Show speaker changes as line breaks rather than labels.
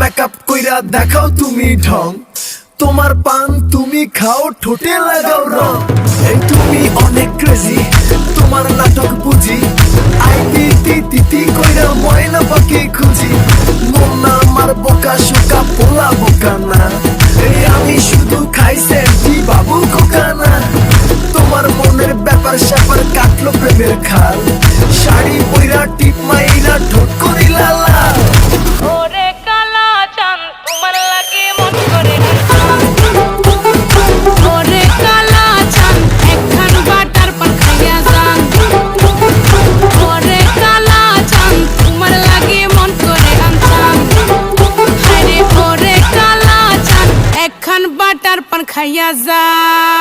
Makeup কইরা দেখাও তুমি ঢং, তোমার পান তুমি খাও ঠোঁটে লাগাও রং। এই তুমি অনেক ক্রেজি, তোমার নাটক বুঝি, আইতি তিতি কইরা ময়না পাখি খুঁজি। মন না আমার বোকা শোকা পোলা বোকা না, এই আমি শুধু খাই সেন্টি বাবু খোকা না। তোমার মনের ব্যাপার স্যাপার কাটলো প্রেমের খাল, শাড়ি পইরা টিপ মাইরা ঠোঁট করিলা লাল।
ওরে কালা চাঁদ তোমার লাগে মন করে ওরে কালা চাঁদ একখান বাটার পান খাইয়া যান। ওরে কালা চাঁদ তোমার লাগে মন করে আনতাম। আরে ওরে কালা চাঁদ একখান বাটার পান খাইয়া যান।